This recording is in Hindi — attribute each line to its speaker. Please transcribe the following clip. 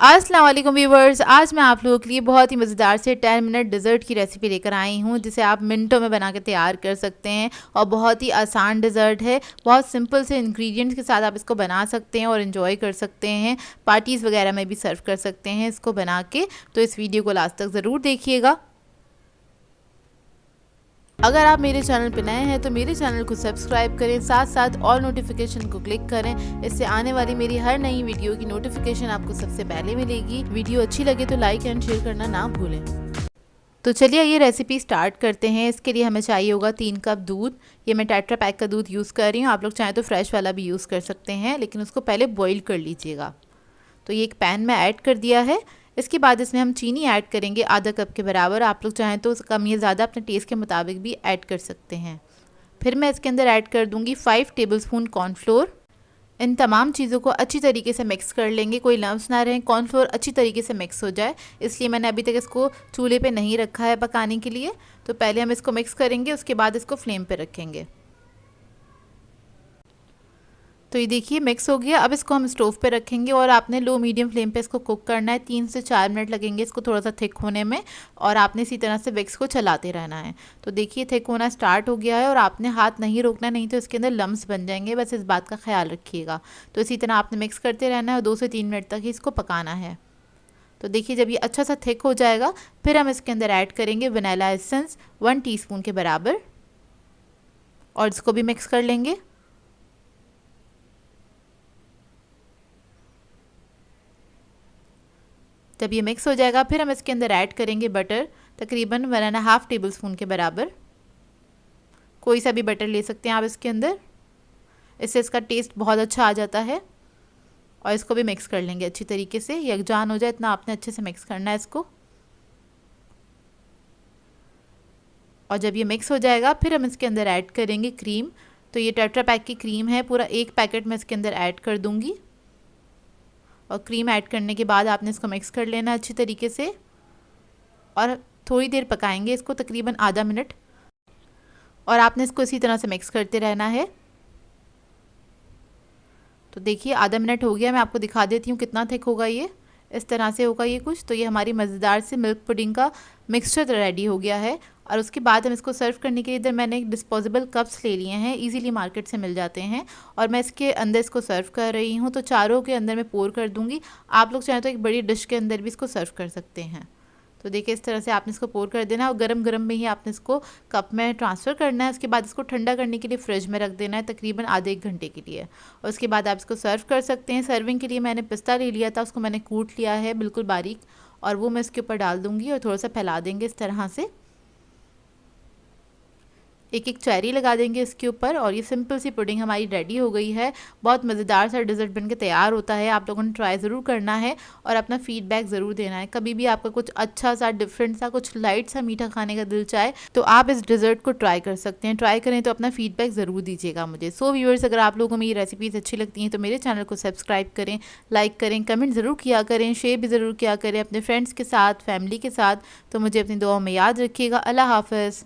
Speaker 1: अस्सलाम वालेकुम व्यूवर्स, आज मैं आप लोगों के लिए बहुत ही मज़ेदार से 10 मिनट डिज़र्ट की रेसिपी लेकर आई हूँ जिसे आप मिनटों में बना के तैयार कर सकते हैं। और बहुत ही आसान डिज़र्ट है, बहुत सिंपल से इंग्रेडिएंट्स के साथ आप इसको बना सकते हैं और इन्जॉय कर सकते हैं। पार्टीज़ वगैरह में भी सर्व कर सकते हैं इसको बना के। तो इस वीडियो को लास्ट तक ज़रूर देखिएगा। अगर आप मेरे चैनल पर नए हैं तो मेरे चैनल को सब्सक्राइब करें, साथ साथ ऑल नोटिफिकेशन को क्लिक करें। इससे आने वाली मेरी हर नई वीडियो की नोटिफिकेशन आपको सबसे पहले मिलेगी। वीडियो अच्छी लगे तो लाइक एंड शेयर करना ना भूलें। तो चलिए ये रेसिपी स्टार्ट करते हैं। इसके लिए हमें चाहिए होगा 3 कप दूध। ये मैं टेट्रा पैक का दूध यूज़ कर रही हूँ, आप लोग चाहें तो फ्रेश वाला भी यूज़ कर सकते हैं, लेकिन उसको पहले बॉईल कर लीजिएगा। तो ये एक पैन में ऐड कर दिया है। इसके बाद इसमें हम चीनी ऐड करेंगे आधा कप के बराबर। आप लोग चाहें तो कम या ज़्यादा अपने टेस्ट के मुताबिक भी ऐड कर सकते हैं। फिर मैं इसके अंदर ऐड कर दूंगी 5 टेबलस्पून कॉर्नफ्लोर। इन तमाम चीज़ों को अच्छी तरीके से मिक्स कर लेंगे, कोई लम्स ना रहें, कॉर्नफ्लोर अच्छी तरीके से मिक्स हो जाए। इसलिए मैंने अभी तक इसको चूल्हे पे नहीं रखा है पकाने के लिए। तो पहले हम इसको मिक्स करेंगे, उसके बाद इसको फ्लेम पे रखेंगे। तो ये देखिए मिक्स हो गया। अब इसको हम स्टोव पे रखेंगे और आपने लो मीडियम फ्लेम पे इसको कुक करना है। 3 से 4 मिनट लगेंगे इसको थोड़ा सा थिक होने में, और आपने इसी तरह से विक्स को चलाते रहना है। तो देखिए थिक होना स्टार्ट हो गया है और आपने हाथ नहीं रोकना, नहीं तो इसके अंदर लम्स बन जाएंगे, बस इस बात का ख्याल रखिएगा। तो इसी तरह आपने मिक्स करते रहना है और 2 से 3 मिनट तक ही इसको पकाना है। तो देखिए जब ये अच्छा सा थिक हो जाएगा फिर हम इसके अंदर ऐड करेंगे वनीला एसेंस 1 टीस्पून के बराबर, और इसको भी मिक्स कर लेंगे। जब ये मिक्स हो जाएगा फिर हम इसके अंदर ऐड करेंगे बटर, तकरीबन 1.5 टेबलस्पून के बराबर। कोई सा भी बटर ले सकते हैं आप इसके अंदर, इससे इसका टेस्ट बहुत अच्छा आ जाता है। और इसको भी मिक्स कर लेंगे अच्छी तरीके से, यकजान हो जाए इतना आपने अच्छे से मिक्स करना है इसको। और जब ये मिक्स हो जाएगा फिर हम इसके अंदर ऐड करेंगे क्रीम। तो ये टेट्रा पैक की क्रीम है, पूरा 1 पैकेट मैं इसके अंदर ऐड कर दूँगी। और क्रीम ऐड करने के बाद आपने इसको मिक्स कर लेना अच्छी तरीके से, और थोड़ी देर पकाएंगे इसको, तकरीबन आधा मिनट। और आपने इसको इसी तरह से मिक्स करते रहना है। तो देखिए आधा मिनट हो गया, मैं आपको दिखा देती हूँ कितना थिक होगा ये। इस तरह से होगा ये कुछ। तो ये हमारी मज़ेदार से मिल्क पुडिंग का मिक्सचर रेडी हो गया है। और उसके बाद हम इसको सर्व करने के लिए इधर मैंने एक डिस्पोजेबल कप्स ले लिए हैं, इजीली मार्केट से मिल जाते हैं। और मैं इसके अंदर इसको सर्व कर रही हूँ। तो चारों के अंदर मैं पोर कर दूँगी। आप लोग चाहें तो एक बड़ी डिश के अंदर भी इसको सर्व कर सकते हैं। तो देखिए इस तरह से आपने इसको पोर कर देना और गरम गरम में ही आपने इसको कप में ट्रांसफ़र करना है। उसके बाद इसको ठंडा करने के लिए फ्रिज में रख देना है तकरीबन आधे 1 घंटे के लिए। और उसके बाद आप इसको सर्व कर सकते हैं। सर्विंग के लिए मैंने पिस्ता ले लिया था, उसको मैंने कूट लिया है बिल्कुल बारीक, और वो मैं इसके ऊपर डाल दूँगी और थोड़ा सा फैला देंगे इस तरह से। एक एक चेरी लगा देंगे इसके ऊपर, और ये सिंपल सी पुडिंग हमारी रेडी हो गई है। बहुत मज़ेदार सा डिज़र्ट बनके तैयार होता है। आप लोगों ने ट्राई ज़रूर करना है और अपना फीडबैक ज़रूर देना है। कभी भी आपका कुछ अच्छा सा डिफरेंट सा कुछ लाइट सा मीठा खाने का दिल चाहे तो आप इस डिज़र्ट को ट्राई कर सकते हैं। ट्राई करें तो अपना फीडबैक ज़रूर दीजिएगा मुझे। सो व्यूअर्स, अगर आप लोगों को मेरी रेसिपीज़ अच्छी लगती हैं तो मेरे चैनल को सब्सक्राइब करें, लाइक करें, कमेंट ज़रूर किया करें, शेयर भी ज़रूर किया करें अपने फ्रेंड्स के साथ, फैमिली के साथ। तो मुझे अपनी दुआओं में याद रखिएगा। अल्लाह हाफ़िज़।